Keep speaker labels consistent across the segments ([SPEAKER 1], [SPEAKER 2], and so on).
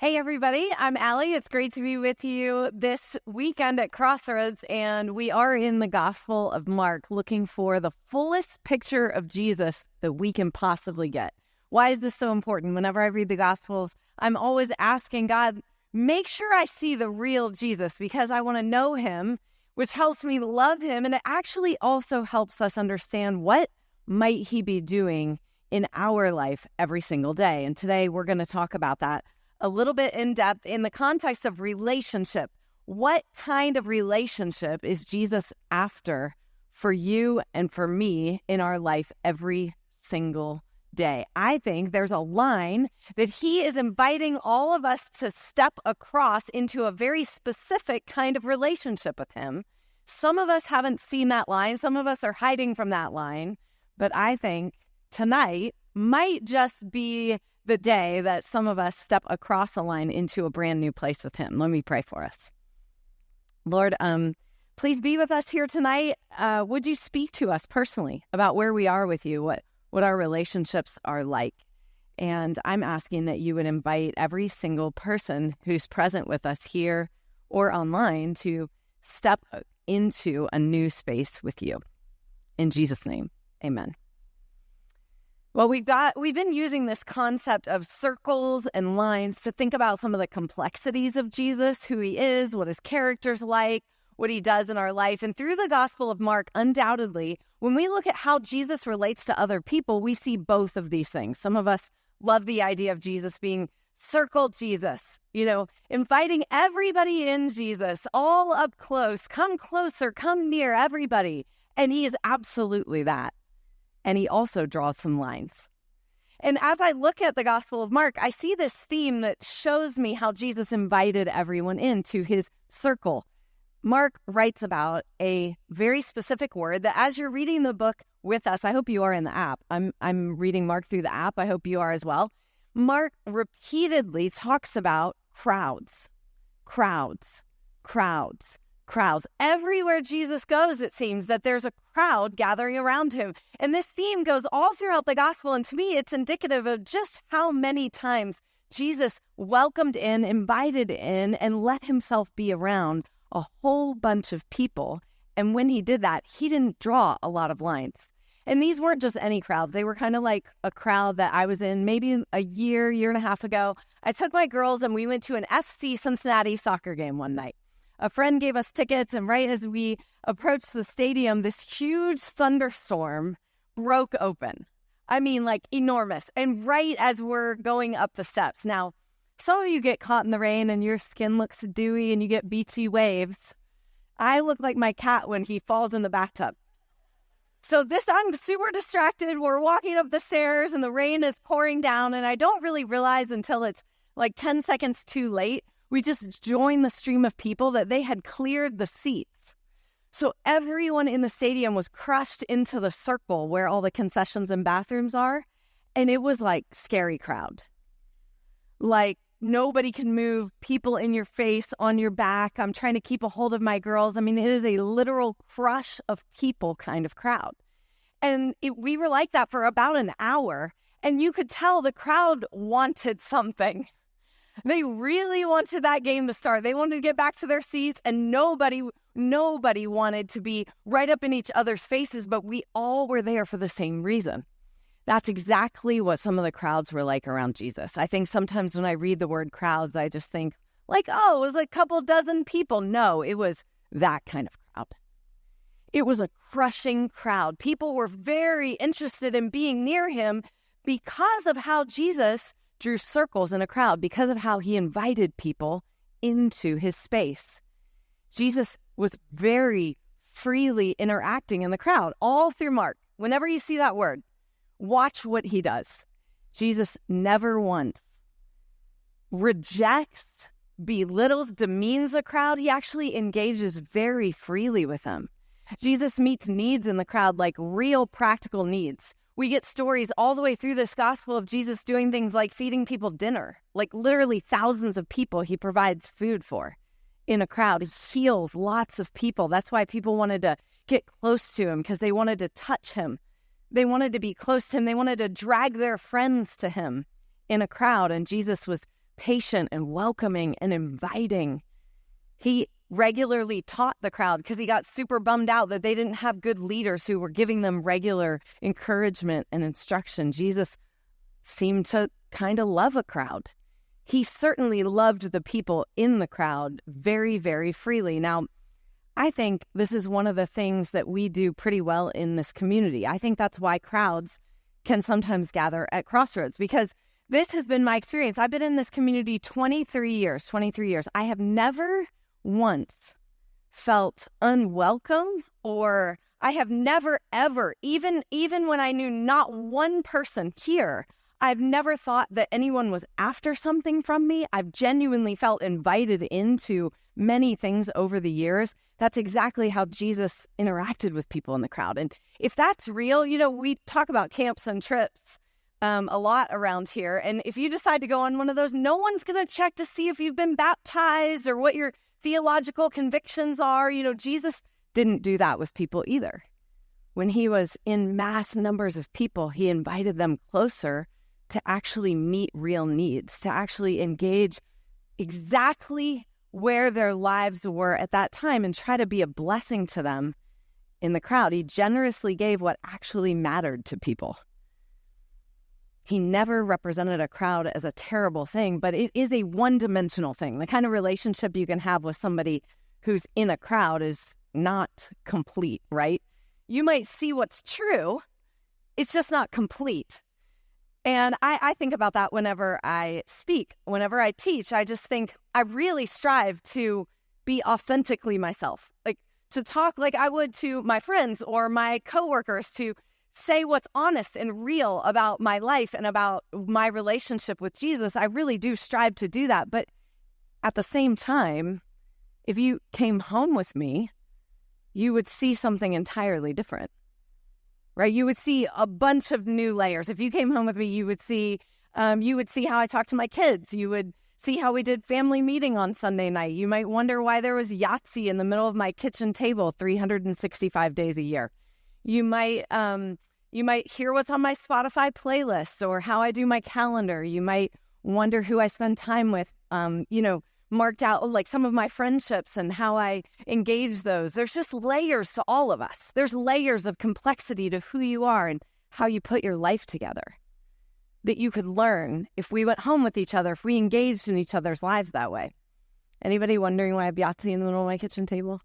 [SPEAKER 1] Hey, everybody. I'm Allie. It's great to be with you this weekend at Crossroads, and we are in the Gospel of Mark looking for the fullest picture of Jesus that we can possibly get. Why is this so important? Whenever I read the Gospels, I'm always asking God, make sure I see the real Jesus because I want to know him, which helps me love him, and it actually also helps us understand what might he be doing in our life every single day. And today we're going to talk about that a little bit in depth in the context of relationship. What kind of relationship is Jesus after for you and for me in our life every single day? I think there's a line that he is inviting all of us to step across into a very specific kind of relationship with him. Some of us haven't seen that line. Some of us are hiding from that line. But I think tonight might just be the day that some of us step across a line into a brand new place with him. Let me pray for us. Lord, please be with us here tonight. Would you speak to us personally about where we are with you, what our relationships are like? And I'm asking that you would invite every single person who's present with us here or online to step into a new space with you. In Jesus' name, amen. Well, we've been using this concept of circles and lines to think about some of the complexities of Jesus, who he is, what his character's like, what he does in our life. And through the Gospel of Mark, undoubtedly, when we look at how Jesus relates to other people, we see both of these things. Some of us love the idea of Jesus being circle Jesus, inviting everybody in Jesus, all up close, come closer, come near, everybody. And he is absolutely that. And he also draws some lines. And as I look at the Gospel of Mark, I see this theme that shows me how Jesus invited everyone into his circle. Mark writes about a very specific word that as you're reading the book with us, I hope you are in the app. I'm reading Mark through the app. I hope you are as well. Mark repeatedly talks about crowds. Everywhere Jesus goes, it seems that there's a crowd gathering around him. And this theme goes all throughout the gospel. And to me, it's indicative of just how many times Jesus welcomed in, invited in, and let himself be around a whole bunch of people. And when he did that, he didn't draw a lot of lines. And these weren't just any crowds. They were kind of like a crowd that I was in maybe a year and a half ago. I took my girls and we went to an FC Cincinnati soccer game one night. A friend gave us tickets, and right as we approached the stadium, this huge thunderstorm broke open. I mean, like enormous. And right as we're going up the steps. Now, some of you get caught in the rain and your skin looks dewy and you get beachy waves. I look like my cat when he falls in the bathtub. So I'm super distracted. We're walking up the stairs and the rain is pouring down, and I don't really realize until it's like 10 seconds too late. We just joined the stream of people that they had cleared the seats. So everyone in the stadium was crushed into the circle where all the concessions and bathrooms are. And it was like scary crowd. Like nobody can move, people in your face, on your back. I'm trying to keep a hold of my girls. I mean, it is a literal crush of people kind of crowd. And we were like that for about an hour. And you could tell the crowd wanted something. They really wanted that game to start. They wanted to get back to their seats, and nobody wanted to be right up in each other's faces, but we all were there for the same reason. That's exactly what some of the crowds were like around Jesus. I think sometimes when I read the word crowds, I just think like, oh, it was a couple dozen people. No, it was that kind of crowd. It was a crushing crowd. People were very interested in being near him because of how Jesus drew circles in a crowd, because of how he invited people into his space. Jesus was very freely interacting in the crowd all through Mark. Whenever you see that word, watch what he does. Jesus never once rejects, belittles, demeans a crowd. He actually engages very freely with them. Jesus meets needs in the crowd, like real practical needs. We get stories all the way through this gospel of Jesus doing things like feeding people dinner, like literally thousands of people he provides food for in a crowd. He heals lots of people. That's why people wanted to get close to him, because they wanted to touch him. They wanted to be close to him. They wanted to drag their friends to him in a crowd. And Jesus was patient and welcoming and inviting. He regularly taught the crowd because he got super bummed out that they didn't have good leaders who were giving them regular encouragement and instruction. Jesus seemed to kind of love a crowd. He certainly loved the people in the crowd very, very freely. Now, I think this is one of the things that we do pretty well in this community. I think that's why crowds can sometimes gather at Crossroads, because this has been my experience. I've been in this community 23 years. I have never once felt unwelcome, or I have never, ever, even when I knew not one person here, I've never thought that anyone was after something from me. I've genuinely felt invited into many things over the years. That's exactly how Jesus interacted with people in the crowd. And if that's real, we talk about camps and trips a lot around here. And if you decide to go on one of those, no one's going to check to see if you've been baptized or what your theological convictions are. Jesus didn't do that with people either. When he was in mass numbers of people, he invited them closer to actually meet real needs, to actually engage exactly where their lives were at that time and try to be a blessing to them in the crowd. He generously gave what actually mattered to people. He never represented a crowd as a terrible thing, but it is a one-dimensional thing. The kind of relationship you can have with somebody who's in a crowd is not complete, right? You might see what's true, it's just not complete. And I think about that whenever I speak, whenever I teach. I just think I really strive to be authentically myself, like to talk like I would to my friends or my coworkers, to say what's honest and real about my life and about my relationship with Jesus. I really do strive to do that. But at the same time, if you came home with me, you would see something entirely different. Right? You would see a bunch of new layers. If you came home with me, you would see how I talk to my kids. You would see how we did family meeting on Sunday night. You might wonder why there was Yahtzee in the middle of my kitchen table 365 days a year. You might hear what's on my Spotify playlist or how I do my calendar. You might wonder who I spend time with, marked out like some of my friendships and how I engage those. There's just layers to all of us. There's layers of complexity to who you are and how you put your life together that you could learn if we went home with each other, if we engaged in each other's lives that way. Anybody wondering why I have Yahtzee in the middle of my kitchen table?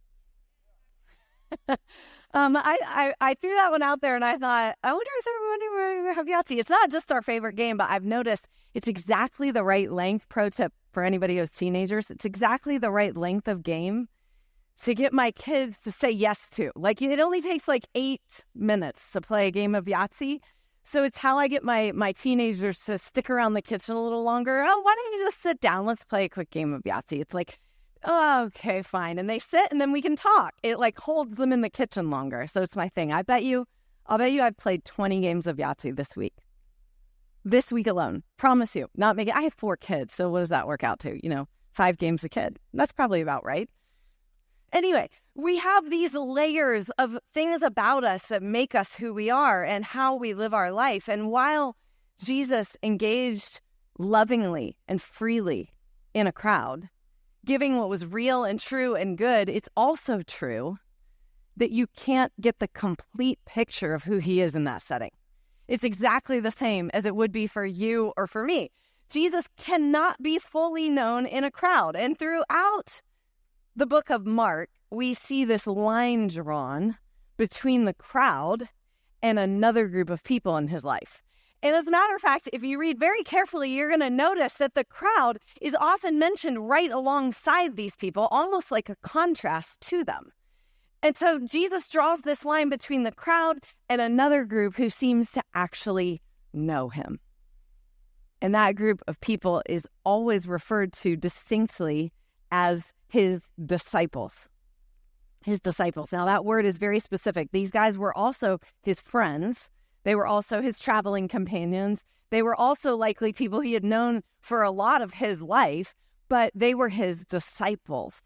[SPEAKER 1] I threw that one out there and I thought, I wonder if everyone would have Yahtzee. It's not just our favorite game, but I've noticed it's exactly the right length. Pro tip for anybody who has teenagers, it's exactly the right length of game to get my kids to say yes to. Like, it only takes like 8 minutes to play a game of Yahtzee. So it's how I get my teenagers to stick around the kitchen a little longer. Oh, why don't you just sit down? Let's play a quick game of Yahtzee. It's like, oh, okay, fine. And they sit and then we can talk. It like holds them in the kitchen longer. So it's my thing. I'll bet you I've played 20 games of Yahtzee this week. This week alone. Promise you. I have 4 kids. So what does that work out to? 5 games a kid. That's probably about right. Anyway, we have these layers of things about us that make us who we are and how we live our life. And while Jesus engaged lovingly and freely in a crowd, giving what was real and true and good, it's also true that you can't get the complete picture of who he is in that setting. It's exactly the same as it would be for you or for me. Jesus cannot be fully known in a crowd. And throughout the book of Mark, we see this line drawn between the crowd and another group of people in his life. And as a matter of fact, if you read very carefully, you're going to notice that the crowd is often mentioned right alongside these people, almost like a contrast to them. And so Jesus draws this line between the crowd and another group who seems to actually know him. And that group of people is always referred to distinctly as his disciples. His disciples. Now, that word is very specific. These guys were also his friends. They were also his traveling companions. They were also likely people he had known for a lot of his life, but they were his disciples.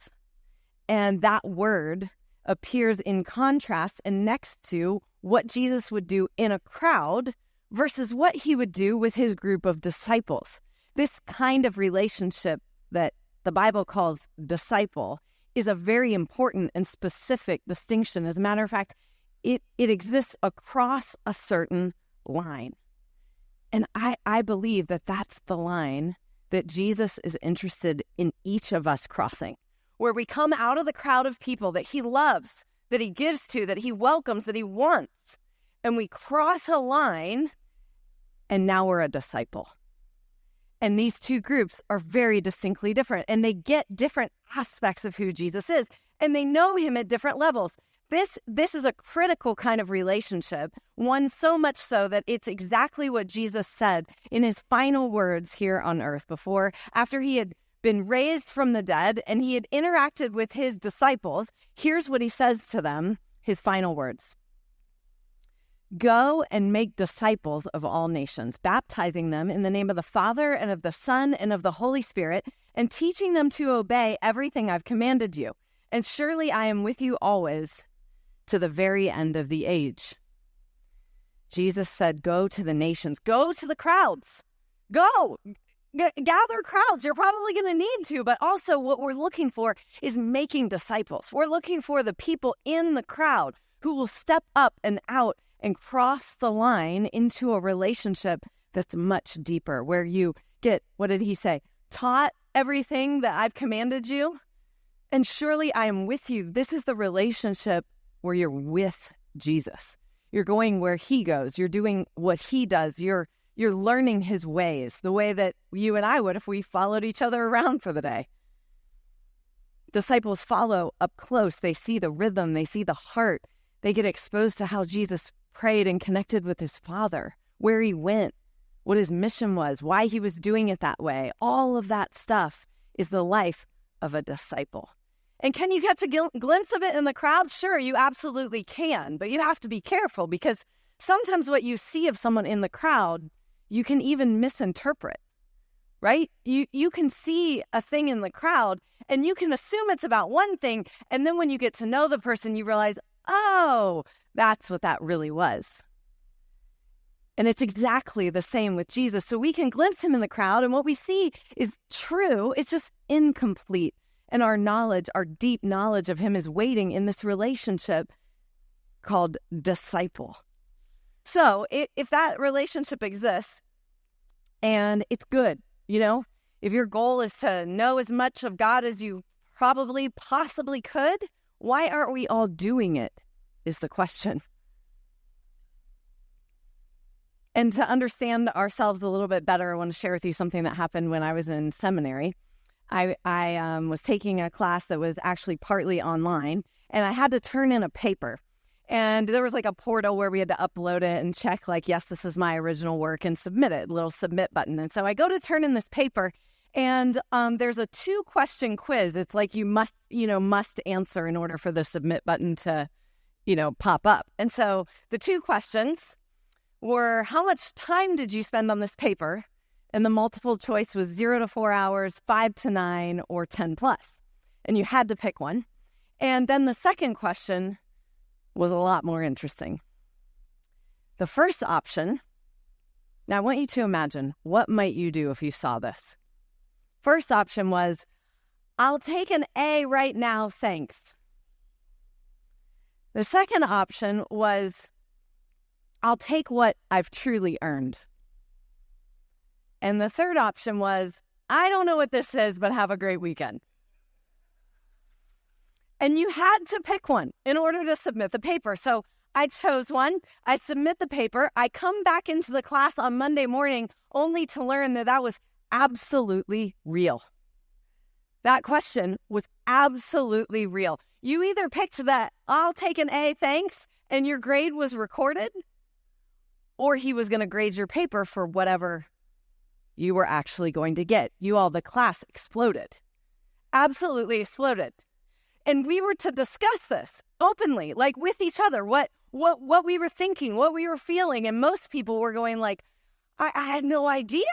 [SPEAKER 1] And that word appears in contrast and next to what Jesus would do in a crowd versus what he would do with his group of disciples. This kind of relationship that the Bible calls disciple is a very important and specific distinction. As a matter of fact, it exists across a certain line. And I believe that that's the line that Jesus is interested in each of us crossing, where we come out of the crowd of people that he loves, that he gives to, that he welcomes, that he wants, and we cross a line, and now we're a disciple. And these two groups are very distinctly different, and they get different aspects of who Jesus is, and they know him at different levels. This is a critical kind of relationship, one so much so that it's exactly what Jesus said in his final words here on earth after he had been raised from the dead and he had interacted with his disciples. Here's what he says to them, his final words. Go and make disciples of all nations, baptizing them in the name of the Father and of the Son and of the Holy Spirit, and teaching them to obey everything I've commanded you. And surely I am with you always to the very end of the age. Jesus said, go to the nations, go to the crowds, go, gather crowds. You're probably going to need to, but also what we're looking for is making disciples. We're looking for the people in the crowd who will step up and out and cross the line into a relationship that's much deeper, where you get, what did he say? Taught everything that I've commanded you, and surely I am with you. This is the relationship where you're with Jesus. You're going where he goes. You're doing what he does. You're learning his ways, the way that you and I would if we followed each other around for the day. Disciples follow up close. They see the rhythm. They see the heart. They get exposed to how Jesus prayed and connected with his Father, where he went, what his mission was, why he was doing it that way. All of that stuff is the life of a disciple. And can you catch a glimpse of it in the crowd? Sure, you absolutely can, but you have to be careful because sometimes what you see of someone in the crowd, you can even misinterpret, right? You can see a thing in the crowd and you can assume it's about one thing, and then when you get to know the person, you realize, oh, that's what that really was. And it's exactly the same with Jesus. So we can glimpse him in the crowd, and what we see is true. It's just incomplete. And our knowledge, our deep knowledge of him is waiting in this relationship called disciple. So if that relationship exists and it's good, if your goal is to know as much of God as you probably possibly could, why aren't we all doing it is the question. And to understand ourselves a little bit better, I want to share with you something that happened when I was in seminary. I was taking a class that was actually partly online, and I had to turn in a paper. And there was like a portal where we had to upload it and check, like, yes, this is my original work, and submit it, little submit button. And so I go to turn in this paper, and there's a 2-question quiz. It's like you must answer in order for the submit button to, pop up. And so the 2 questions were, how much time did you spend on this paper? And the multiple choice was 0 to 4 hours, 5 to 9, or 10 plus. And you had to pick one. And then the second question was a lot more interesting. The first option, now I want you to imagine, what might you do if you saw this? First option was, I'll take an A right now, thanks. The second option was, I'll take what I've truly earned. And the third option was, I don't know what this is, but have a great weekend. And you had to pick one in order to submit the paper. So I chose one. I submit the paper. I come back into the class on Monday morning only to learn that was absolutely real. That question was absolutely real. You either picked that, I'll take an A, thanks, and your grade was recorded, or he was going to grade your paper for whatever you were actually going to get. The class exploded. Absolutely exploded. And we were to discuss this openly, like with each other, what we were thinking, what we were feeling. And most people were going like, I had no idea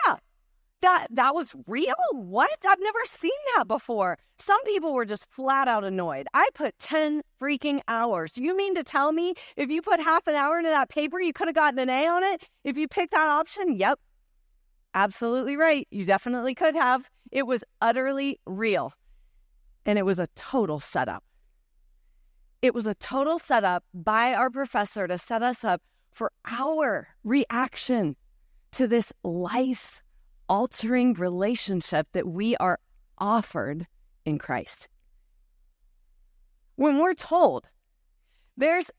[SPEAKER 1] that was real. What? I've never seen that before. Some people were just flat out annoyed. I put 10 freaking hours. You mean to tell me if you put half an hour into that paper, you could have gotten an A on it? If you picked that option? Yep. Absolutely right. You definitely could have. It was utterly real. And it was a total setup. It was a total setup by our professor to set us up for our reaction to this life-altering relationship that we are offered in Christ. When we're told there's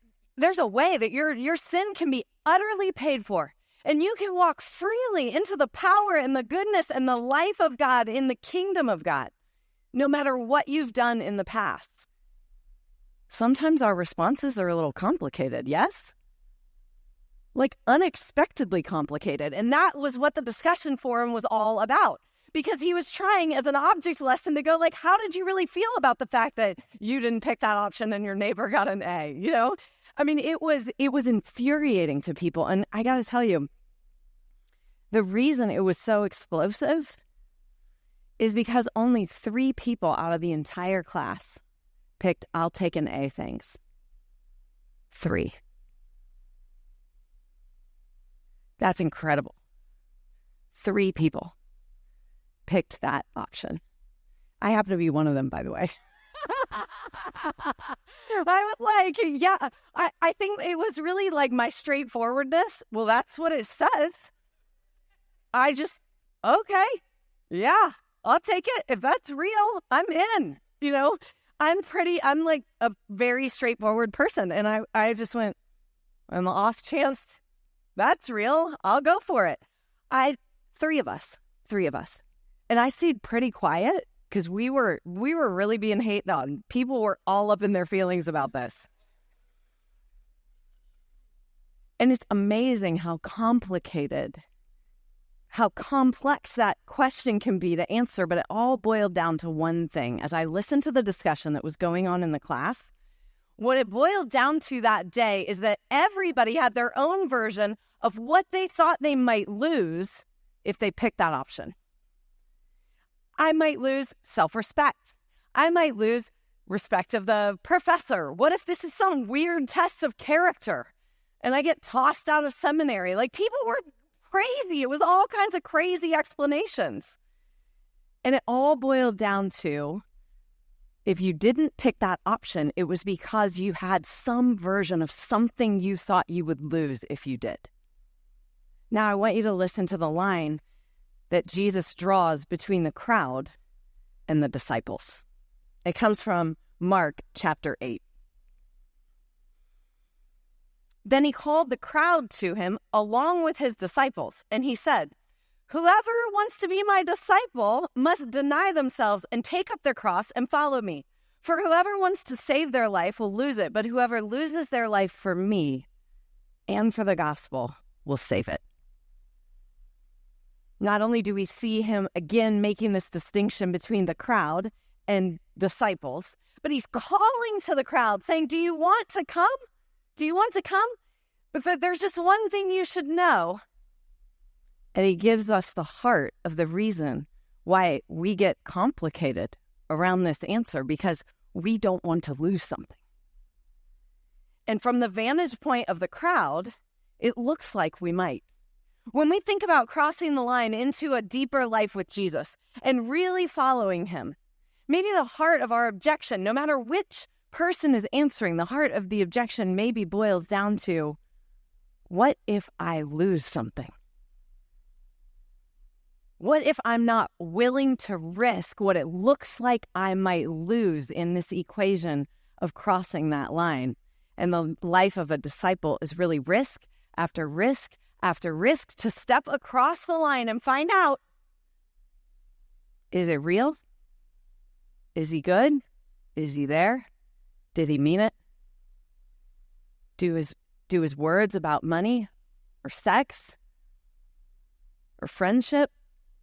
[SPEAKER 1] a way that your sin can be utterly paid for, and you can walk freely into the power and the goodness and the life of God in the kingdom of God, no matter what you've done in the past. Sometimes our responses are a little complicated, yes? Like unexpectedly complicated. And that was what the discussion forum was all about. Because he was trying as an object lesson to go like, how did you really feel about the fact that you didn't pick that option and your neighbor got an A, you know? I mean, it was infuriating to people. And I got to tell you, the reason it was so explosive is because only 3 people out of the entire class picked, I'll take an A, thanks. 3. That's incredible. 3 people picked that option. I happen to be one of them, by the way. I was like, yeah, I think it was really like my straightforwardness. Well, that's what it says. I just, okay, yeah, I'll take it. If that's real, I'm in, you know. I'm like a very straightforward person. And I just went, on the off chance that's real, I'll go for it. 3 of us. And I stayed pretty quiet because we were really being hated on. People were all up in their feelings about this. And it's amazing how complicated, how complex that question can be to answer, but it all boiled down to one thing. As I listened to the discussion that was going on in the class, what it boiled down to that day is that everybody had their own version of what they thought they might lose if they picked that option. I might lose self-respect. I might lose respect of the professor. What if this is some weird test of character and I get tossed out of seminary? Like, people were crazy. It was all kinds of crazy explanations. And it all boiled down to, if you didn't pick that option, it was because you had some version of something you thought you would lose if you did. Now, I want you to listen to the line that Jesus draws between the crowd and the disciples. It comes from Mark chapter 8. Then he called the crowd to him along with his disciples, and he said, "Whoever wants to be my disciple must deny themselves and take up their cross and follow me. For whoever wants to save their life will lose it, but whoever loses their life for me and for the gospel will save it." Not only do we see him again making this distinction between the crowd and disciples, but he's calling to the crowd saying, do you want to come? Do you want to come? But there's just one thing you should know. And he gives us the heart of the reason why we get complicated around this answer, because we don't want to lose something. And from the vantage point of the crowd, it looks like we might. When we think about crossing the line into a deeper life with Jesus and really following him, maybe the heart of our objection, no matter which person is answering, the heart of the objection maybe boils down to, what if I lose something? What if I'm not willing to risk what it looks like I might lose in this equation of crossing that line? And the life of a disciple is really risk after risk after risk to step across the line and find out, is it real? Is he good? Is he there? Did he mean it? Do his words about money or sex or friendship,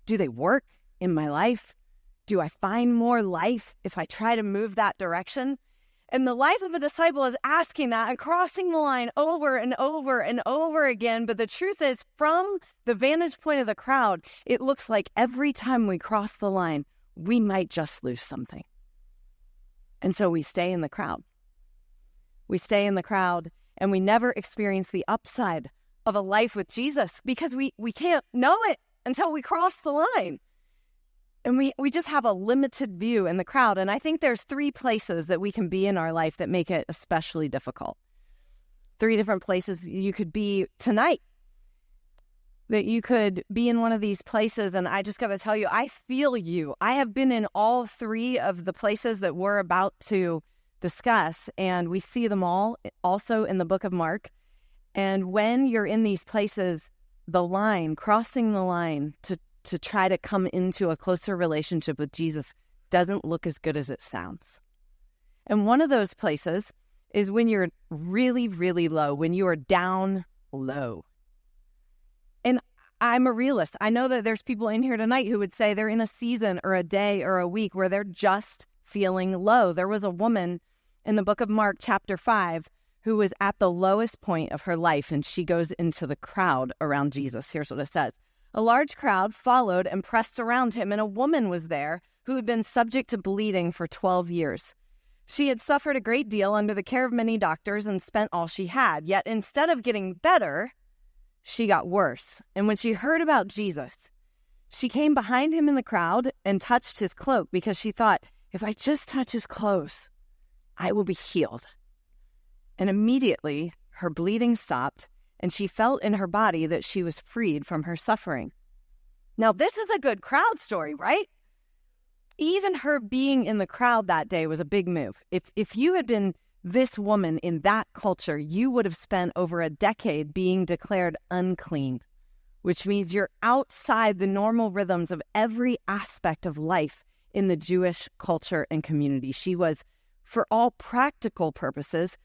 [SPEAKER 1] do they work in my life? Do I find more life if I try to move that direction? And the life of a disciple is asking that and crossing the line over and over and over again. But the truth is, from the vantage point of the crowd, it looks like every time we cross the line, we might just lose something. And so we stay in the crowd. We stay in the crowd, and we never experience the upside of a life with Jesus because we can't know it. until we cross the line. And we just have a limited view in the crowd. And I think there's 3 places that we can be in our life that make it especially difficult. 3 different places you could be tonight. That you could be in one of these places. And I just got to tell you, I feel you. I have been in all 3 of the places that we're about to discuss. And we see them all also in the book of Mark. And when you're in these places, crossing the line to try to come into a closer relationship with Jesus doesn't look as good as it sounds. And one of those places is when you're really, really low, when you are down low. And I'm a realist. I know that there's people in here tonight who would say they're in a season or a day or a week where they're just feeling low. There was a woman in the book of Mark, chapter 5, who was at the lowest point of her life, and she goes into the crowd around Jesus. Here's what it says. A large crowd followed and pressed around him, and a woman was there who had been subject to bleeding for 12 years. She had suffered a great deal under the care of many doctors and spent all she had. Yet instead of getting better, she got worse. And when she heard about Jesus, she came behind him in the crowd and touched his cloak because she thought, if I just touch his clothes, I will be healed. And immediately her bleeding stopped, and she felt in her body that she was freed from her suffering. Now, this is a good crowd story, right? Even her being in the crowd that day was a big move. If you had been this woman in that culture, you would have spent over a decade being declared unclean, which means you're outside the normal rhythms of every aspect of life in the Jewish culture and community. She was, for all practical purposes,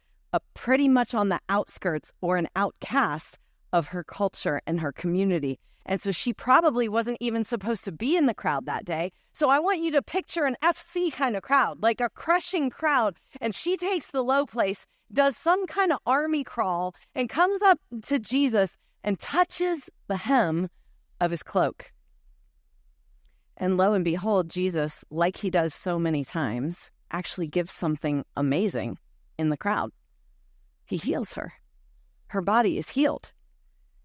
[SPEAKER 1] pretty much on the outskirts or an outcast of her culture and her community. And so she probably wasn't even supposed to be in the crowd that day. So I want you to picture an FC kind of crowd, like a crushing crowd. And she takes the low place, does some kind of army crawl, and comes up to Jesus and touches the hem of his cloak. And lo and behold, Jesus, like he does so many times, actually gives something amazing in the crowd. He heals her. Her body is healed.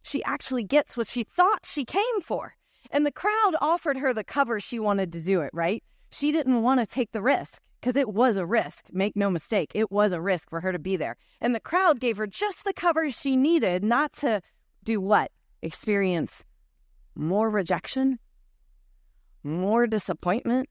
[SPEAKER 1] She actually gets what she thought she came for. And the crowd offered her the cover she wanted to do it, right? She didn't want to take the risk because it was a risk. Make no mistake, it was a risk for her to be there. And the crowd gave her just the cover she needed, not to do what? Experience more rejection, more disappointment.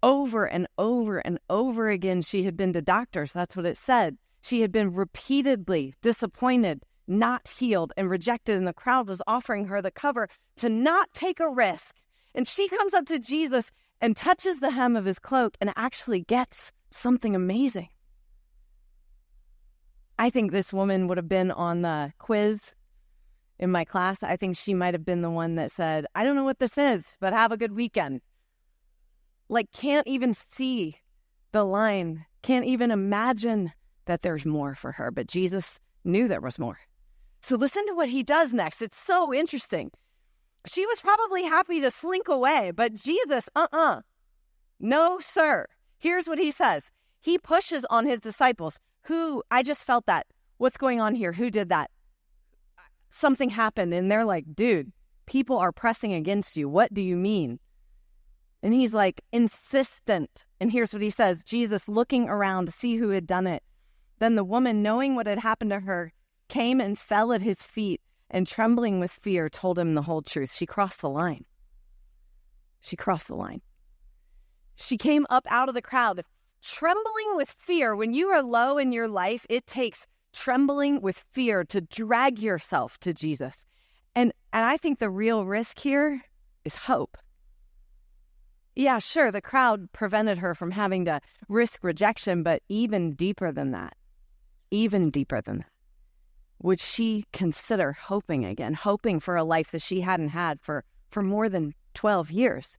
[SPEAKER 1] Over and over and over again, she had been to doctors. That's what it said. She had been repeatedly disappointed, not healed, and rejected. And the crowd was offering her the cover to not take a risk. And she comes up to Jesus and touches the hem of his cloak and actually gets something amazing. I think this woman would have been on the quiz in my class. I think she might have been the one that said, I don't know what this is, but have a good weekend. Like, can't even see the line, can't even imagine that there's more for her. But Jesus knew there was more. So listen to what he does next. It's so interesting. She was probably happy to slink away, but Jesus, no, sir. Here's what he says. He pushes on his disciples. I just felt that. What's going on here? Who did that? Something happened, and they're like, dude, people are pressing against you. What do you mean? And he's like, insistent. And here's what he says. Jesus, looking around to see who had done it. Then the woman, knowing what had happened to her, came and fell at his feet, and trembling with fear, told him the whole truth. She crossed the line. She crossed the line. She came up out of the crowd, trembling with fear. When you are low in your life, it takes trembling with fear to drag yourself to Jesus. And I think the real risk here is hope. Yeah, sure, the crowd prevented her from having to risk rejection, but even deeper than that, would she consider hoping again, hoping for a life that she hadn't had for more than 12 years?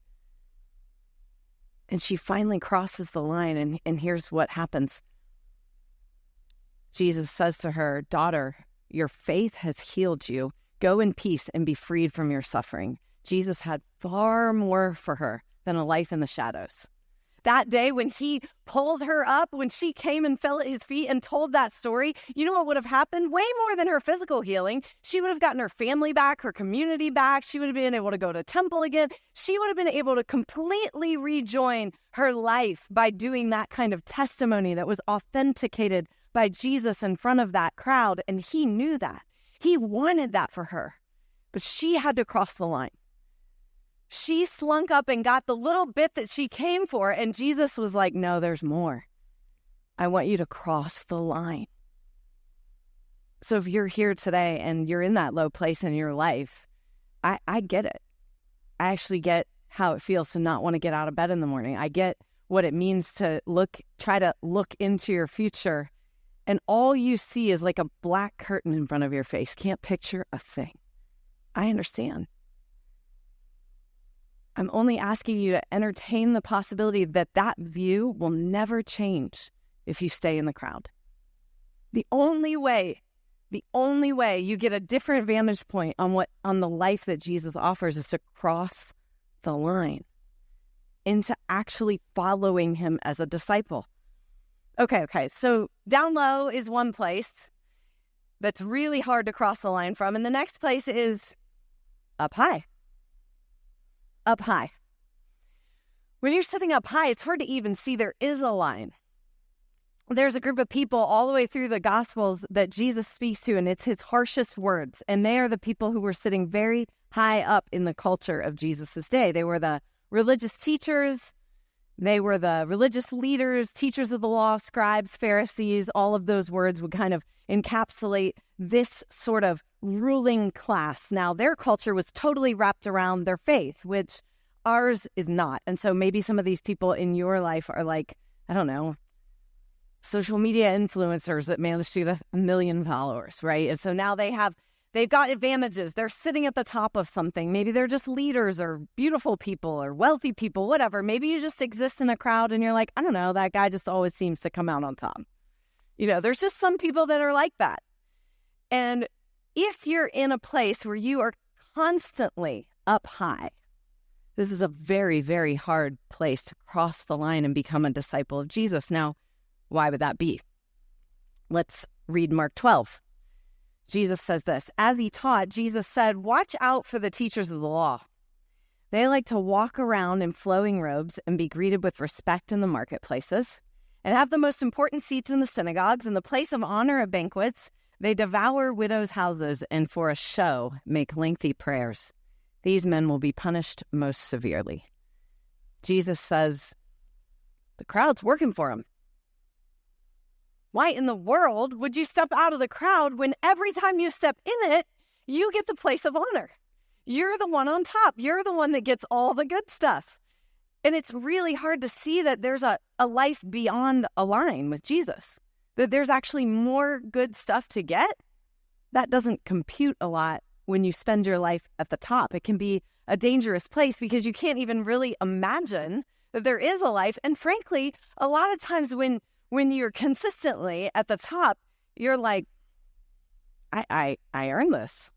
[SPEAKER 1] And she finally crosses the line, and here's what happens. Jesus says to her, daughter, your faith has healed you. Go in peace and be freed from your suffering. Jesus had far more for her than a life in the shadows. that day when he pulled her up, when she came and fell at his feet and told that story, you know what would have happened? Way more than her physical healing. She would have gotten her family back, her community back. She would have been able to go to temple again. She would have been able to completely rejoin her life by doing that kind of testimony that was authenticated by Jesus in front of that crowd. And he knew that. He wanted that for her. But she had to cross the line. She slunk up and got the little bit that she came for, and Jesus was like, no, there's more. I want you to cross the line. So if you're here today and you're in that low place in your life, I get it. I actually get how it feels to not want to get out of bed in the morning. I get what it means to try to look into your future, and all you see is like a black curtain in front of your face. Can't picture a thing. I understand. I'm only asking you to entertain the possibility that that view will never change if you stay in the crowd. The only way you get a different vantage point on the life that Jesus offers is to cross the line into actually following him as a disciple. Okay. So down low is one place that's really hard to cross the line from, and the next place is up high. Up high. When you're sitting up high, it's hard to even see there is a line. There's a group of people all the way through the Gospels that Jesus speaks to, and it's his harshest words. And they are the people who were sitting very high up in the culture of Jesus' day. They were the religious teachers. They were the religious leaders, teachers of the law, scribes, Pharisees. All of those words would kind of encapsulate this sort of ruling class. Now, their culture was totally wrapped around their faith, which ours is not. And so maybe some of these people in your life are like, I don't know, social media influencers that managed to get 1 million followers, right? And so now they've got advantages. They're sitting at the top of something. Maybe they're just leaders or beautiful people or wealthy people, whatever. Maybe you just exist in a crowd and you're like, I don't know, that guy just always seems to come out on top. You know, there's just some people that are like that. And if you're in a place where you are constantly up high, this is a very, very hard place to cross the line and become a disciple of Jesus. Now, why would that be? Let's read Mark 12. Jesus says this. As he taught, Jesus said, watch out for the teachers of the law. They like to walk around in flowing robes and be greeted with respect in the marketplaces and have the most important seats in the synagogues and the place of honor at banquets. They devour widows' houses and for a show make lengthy prayers. These men will be punished most severely. Jesus says the crowd's working for him. Why in the world would you step out of the crowd when every time you step in it, you get the place of honor? You're the one on top. You're the one that gets all the good stuff. And it's really hard to see that there's a life beyond a line with Jesus, that there's actually more good stuff to get. That doesn't compute a lot when you spend your life at the top. It can be a dangerous place because you can't even really imagine that there is a life. And frankly, a lot of times when you're consistently at the top, you're like, I earned this.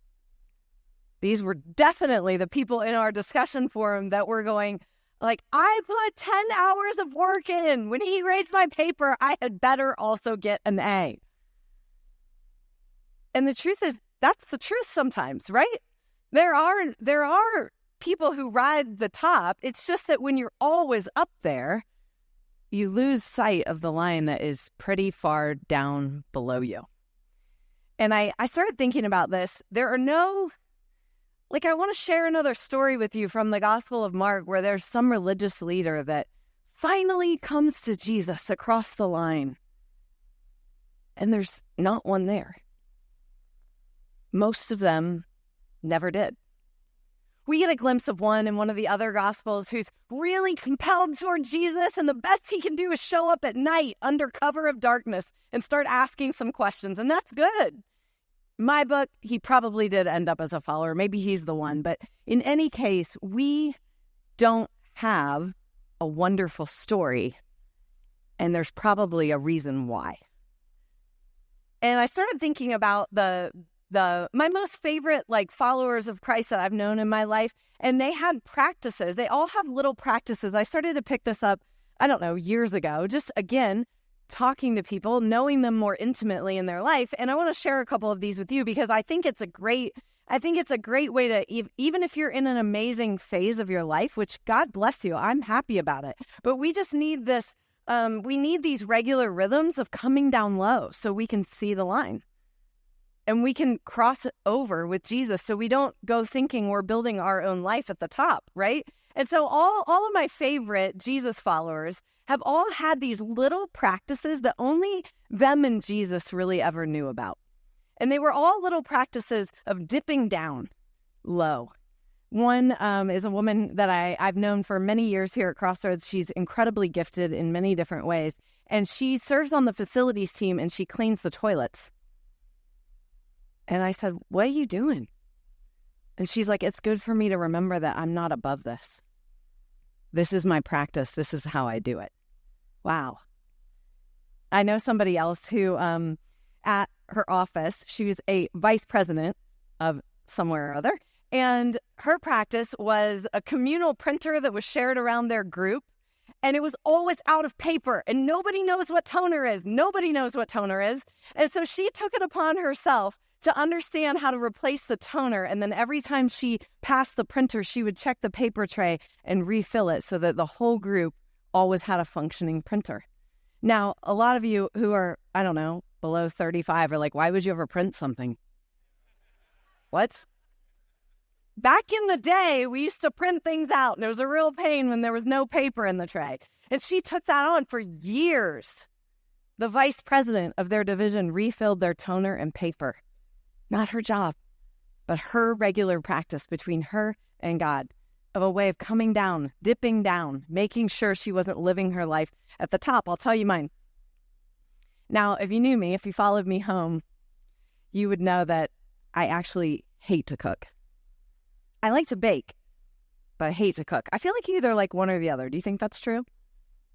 [SPEAKER 1] These were definitely the people in our discussion forum that were going, like, I put 10 hours of work in. When he raised my paper, I had better also get an A. And the truth is, that's the truth sometimes, right? There are people who ride the top. It's just that when you're always up there, you lose sight of the line that is pretty far down below you. And I started thinking about this. There are no, I want to share another story with you from the Gospel of Mark where there's some religious leader that finally comes to Jesus across the line. And there's not one there. Most of them never did. We get a glimpse of one in one of the other Gospels who's really compelled toward Jesus, and the best he can do is show up at night under cover of darkness and start asking some questions, and that's good. In my book, he probably did end up as a follower. Maybe he's the one, but in any case, we don't have a wonderful story, and there's probably a reason why. And I started thinking about my most favorite followers of Christ that I've known in my life, and they had practices. They all have little practices. I started to pick this up I don't know, years ago, just again, talking to people, knowing them more intimately in their life. And I want to share a couple of these with you because I think it's a great way to, even if you're in an amazing phase of your life, which God bless you, I'm happy about it. But we just need this, we need these regular rhythms of coming down low so we can see the line. And we can cross it over with Jesus so we don't go thinking we're building our own life at the top, right? And so all of my favorite Jesus followers have all had these little practices that only them and Jesus really ever knew about. And they were all little practices of dipping down low. One is a woman that I've known for many years here at Crossroads. She's incredibly gifted in many different ways. And she serves on the facilities team and she cleans the toilets. And I said, what are you doing? And she's like, it's good for me to remember that I'm not above this. This is my practice. This is how I do it. Wow. I know somebody else who, at her office, she was a vice president of somewhere or other. And her practice was a communal printer that was shared around their group. And it was always out of paper. And nobody knows what toner is. Nobody knows what toner is. And so she took it upon herself to understand how to replace the toner. And then every time she passed the printer, she would check the paper tray and refill it so that the whole group always had a functioning printer. Now, a lot of you who are, I don't know, below 35 are like, why would you ever print something? What? Back in the day, we used to print things out, and it was a real pain when there was no paper in the tray. And she took that on for years. The vice president of their division refilled their toner and paper. Not her job, but her regular practice between her and God of a way of coming down, dipping down, making sure she wasn't living her life at the top. I'll tell you mine. Now, if you knew me, if you followed me home, you would know that I actually hate to cook. I like to bake, but I hate to cook. I feel like you either like one or the other. Do you think that's true?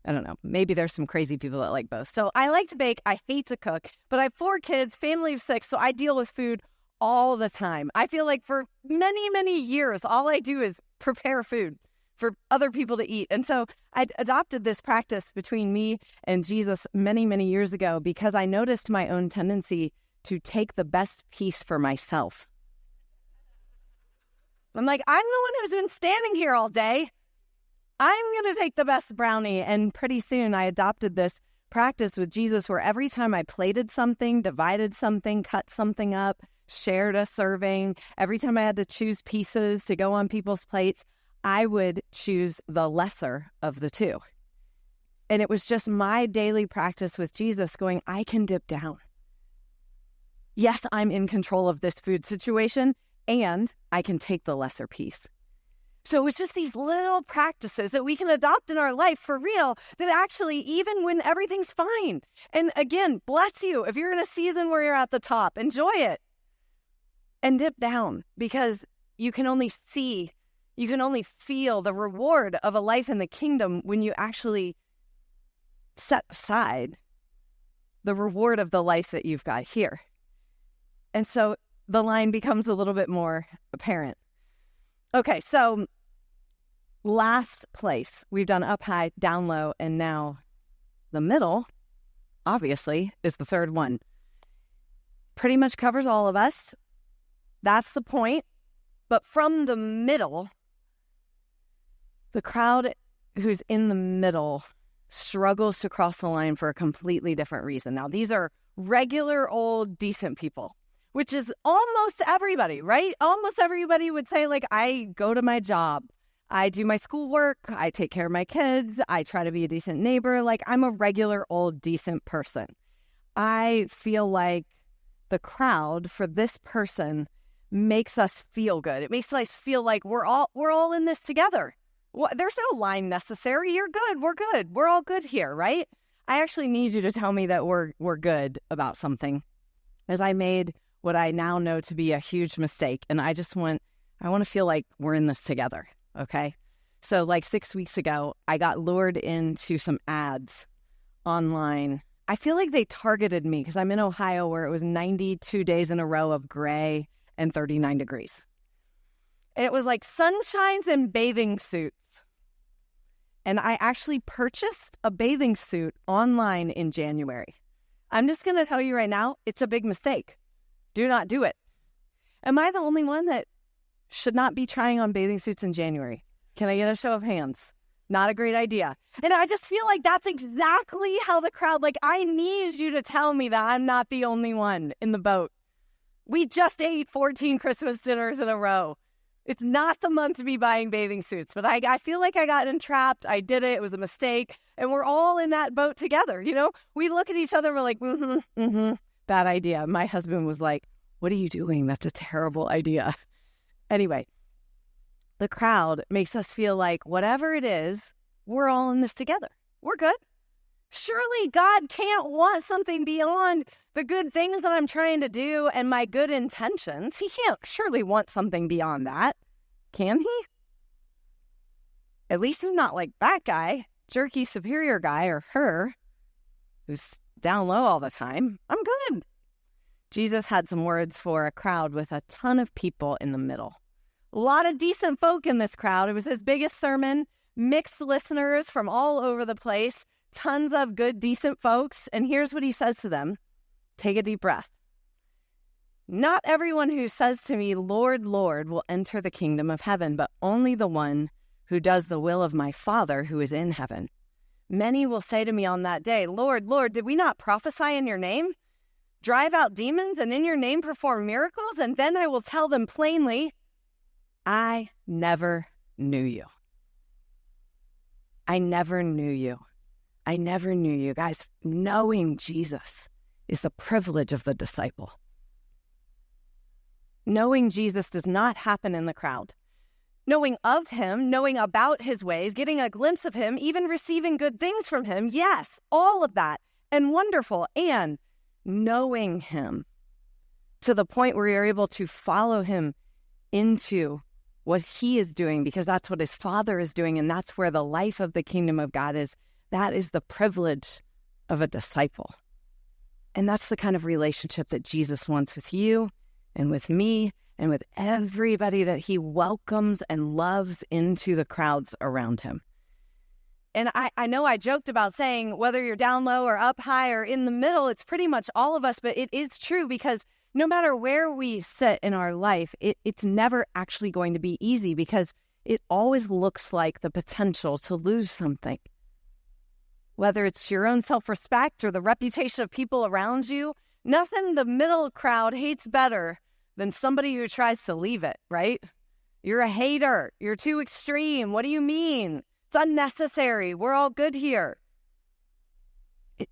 [SPEAKER 1] I don't know. Maybe there's some crazy people that like both. So I like to bake. I hate to cook, but I have 4 kids, family of 6, so I deal with food all the time. I feel like for many, many years, all I do is prepare food for other people to eat. And so I adopted this practice between me and Jesus many, many years ago because I noticed my own tendency to take the best piece for myself. I'm like, I'm the one who's been standing here all day. I'm going to take the best brownie. And pretty soon I adopted this practice with Jesus where every time I plated something, divided something, cut something up, shared a serving, every time I had to choose pieces to go on people's plates, I would choose the lesser of the two. And it was just my daily practice with Jesus going, I can dip down. Yes, I'm in control of this food situation, and I can take the lesser piece. So it was just these little practices that we can adopt in our life for real that actually, even when everything's fine. And again, bless you. If you're in a season where you're at the top, enjoy it and dip down because you can only feel the reward of a life in the kingdom when you actually set aside the reward of the life that you've got here. And so the line becomes a little bit more apparent. Okay, so last place. We've done up high, down low, and now the middle, obviously, is the third one. Pretty much covers all of us. That's the point. But from the middle, the crowd who's in the middle struggles to cross the line for a completely different reason. Now, these are regular old decent people, which is almost everybody, right? Almost everybody would say, like, I go to my job, I do my schoolwork, I take care of my kids, I try to be a decent neighbor. Like, I'm a regular old decent person. I feel like the crowd for this person makes us feel good. It makes us feel like we're all in this together. Well, there's no line necessary. You're good. We're good. We're all good here, right? I actually need you to tell me that we're good about something, as I made what I now know to be a huge mistake. And I want to feel like we're in this together. Okay. So like 6 weeks ago, I got lured into some ads online. I feel like they targeted me because I'm in Ohio where it was 92 days in a row of gray and 39 degrees. And it was like sunshines and bathing suits. And I actually purchased a bathing suit online in January. I'm just going to tell you right now, it's a big mistake. Do not do it. Am I the only one that should not be trying on bathing suits in January? Can I get a show of hands? Not a great idea. And I just feel like that's exactly how the crowd, like, I need you to tell me that I'm not the only one in the boat. We just ate 14 Christmas dinners in a row. It's not the month to be buying bathing suits, but I feel like I got entrapped. I did it. It was a mistake. And we're all in that boat together. You know, we look at each other. And we're like, bad idea. My husband was like, what are you doing? That's a terrible idea. Anyway, the crowd makes us feel like whatever it is, we're all in this together. We're good. Surely God can't want something beyond the good things that I'm trying to do and my good intentions. He can't surely want something beyond that. Can he? At least I'm not like that guy, jerky superior guy or her who's down low all the time. I'm good. Jesus had some words for a crowd with a ton of people in the middle. A lot of decent folk in this crowd. It was his biggest sermon, mixed listeners from all over the place, tons of good, decent folks. And here's what he says to them. Take a deep breath. Not everyone who says to me, Lord, Lord, will enter the kingdom of heaven, but only the one who does the will of my Father who is in heaven. Many will say to me on that day, Lord, Lord, did we not prophesy in your name? Drive out demons and in your name perform miracles? And then I will tell them plainly, I never knew you. I never knew you. I never knew you. Guys, knowing Jesus is the privilege of the disciple. Knowing Jesus does not happen in the crowd. Knowing of him, knowing about his ways, getting a glimpse of him, even receiving good things from him, yes, all of that, and wonderful, and knowing him to the point where you're able to follow him into what he is doing, because that's what his Father is doing, and that's where the life of the kingdom of God is. That is the privilege of a disciple. And that's the kind of relationship that Jesus wants with you and with me and with everybody that he welcomes and loves into the crowds around him. And I know I joked about saying whether you're down low or up high or in the middle, it's pretty much all of us, but it is true because no matter where we sit in our life, it's never actually going to be easy because it always looks like the potential to lose something. Whether it's your own self-respect or the reputation of people around you, nothing the middle crowd hates better than somebody who tries to leave it, right? You're a hater. You're too extreme. What do you mean? It's unnecessary. We're all good here.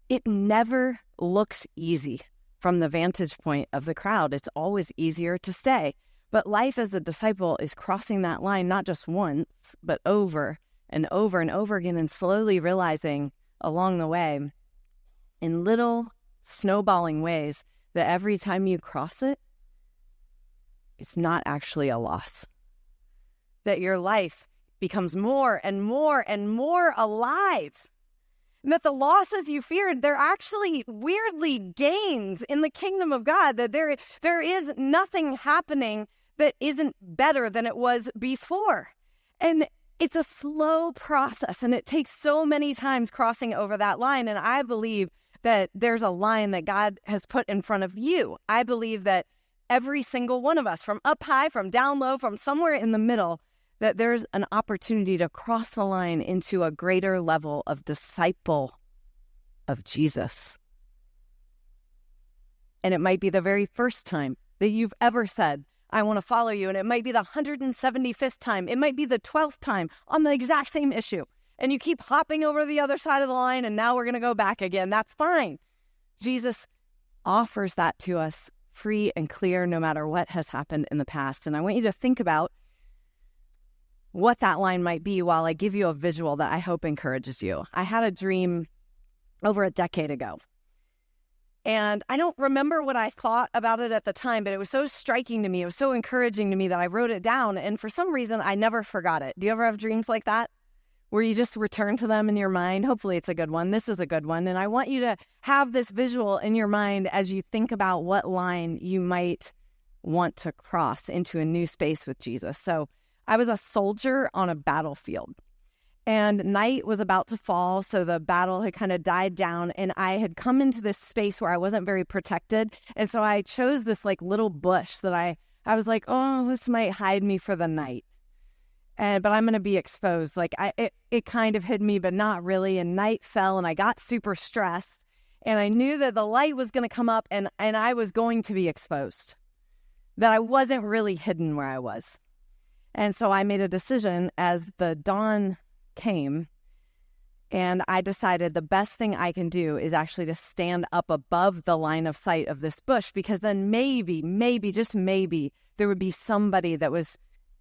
[SPEAKER 1] It never looks easy from the vantage point of the crowd. It's always easier to stay. But life as a disciple is crossing that line not just once, but over and over and over again, and slowly realizing along the way in little snowballing ways that every time you cross it, it's not actually a loss. That your life becomes more and more and more alive. And that the losses you feared, they're actually weirdly gains in the kingdom of God. That there is nothing happening that isn't better than it was before. And it's a slow process, and it takes so many times crossing over that line. And I believe that there's a line that God has put in front of you. I believe that every single one of us, from up high, from down low, from somewhere in the middle, that there's an opportunity to cross the line into a greater level of disciple of Jesus. And it might be the very first time that you've ever said, I want to follow you. And it might be the 175th time. It might be the 12th time on the exact same issue. And you keep hopping over the other side of the line, and now we're going to go back again. That's fine. Jesus offers that to us free and clear no matter what has happened in the past. And I want you to think about what that line might be while I give you a visual that I hope encourages you. I had a dream over a decade ago. And I don't remember what I thought about it at the time, but it was so striking to me. It was so encouraging to me that I wrote it down. And for some reason, I never forgot it. Do you ever have dreams like that, where you just return to them in your mind? Hopefully it's a good one. This is a good one. And I want you to have this visual in your mind as you think about what line you might want to cross into a new space with Jesus. So I was a soldier on a battlefield. And night was about to fall, so the battle had kind of died down, and I had come into this space where I wasn't very protected. And so I chose this like little bush that I was like, oh, this might hide me for the night. But I'm going to be exposed. Like it kind of hid me, but not really. And night fell, and I got super stressed. And I knew that the light was going to come up, and I was going to be exposed, that I wasn't really hidden where I was. And so I made a decision as the dawn came, and I decided the best thing I can do is actually to stand up above the line of sight of this bush, because then maybe, just maybe, there would be somebody that was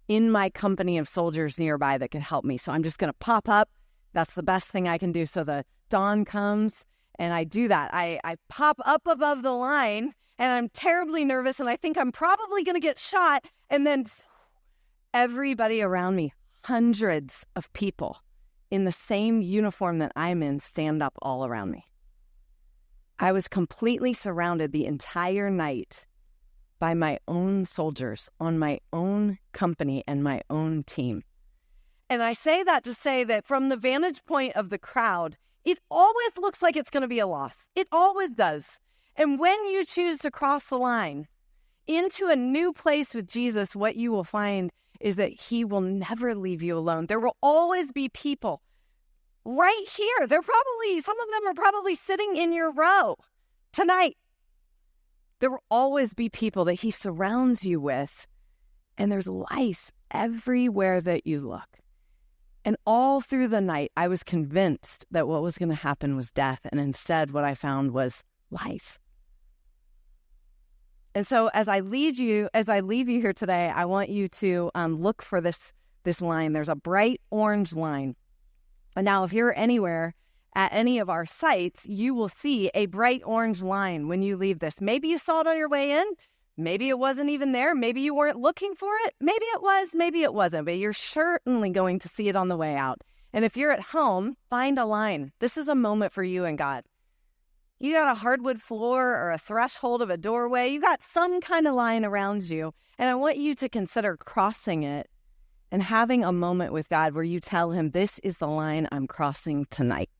[SPEAKER 1] in my company of soldiers nearby that could help me. So I'm just going to pop up. That's the best thing I can do. So the dawn comes, and I do that. I pop up above the line, and I'm terribly nervous, and I think I'm probably going to get shot. And then everybody around me, hundreds of people in the same uniform that I'm in, stand up all around me. I was completely surrounded the entire night by my own soldiers on my own company and my own team. And I say that to say that from the vantage point of the crowd, it always looks like it's going to be a loss. It always does. And when you choose to cross the line into a new place with Jesus, what you will find is that he will never leave you alone. There will always be people right here. Some of them are probably sitting in your row tonight. There will always be people that he surrounds you with, and there's life everywhere that you look. And all through the night, I was convinced that what was going to happen was death, and instead what I found was life. And so as I leave you here today, I want you to look for this line. There's a bright orange line. And now if you're anywhere at any of our sites, you will see a bright orange line when you leave this. Maybe you saw it on your way in. Maybe it wasn't even there. Maybe you weren't looking for it. Maybe it was, maybe it wasn't. But you're certainly going to see it on the way out. And if you're at home, find a line. This is a moment for you and God. You got a hardwood floor or a threshold of a doorway. You got some kind of line around you. And I want you to consider crossing it and having a moment with God where you tell him, this is the line I'm crossing tonight.